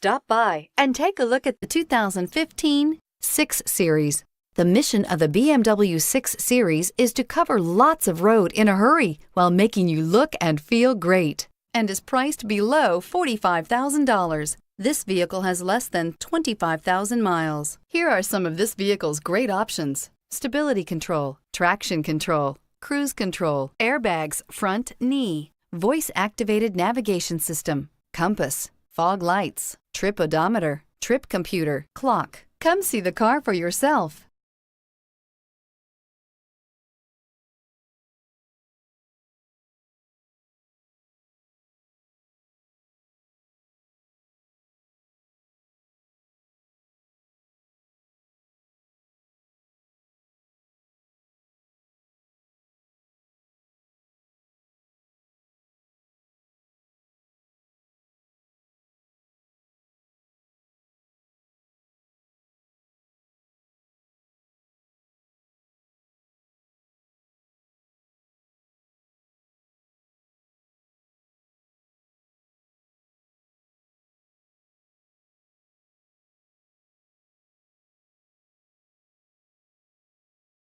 Stop by and take a look at the 2015 6 Series. The mission of the BMW 6 Series is to cover lots of road in a hurry while making you look and feel great, and is priced below $45,000. This vehicle has less than 25,000 miles. Here are some of this vehicle's great options: stability control, traction control, cruise control, airbags, front knee, voice-activated navigation system, compass, fog lights, trip odometer, trip computer, clock. Come see the car for yourself.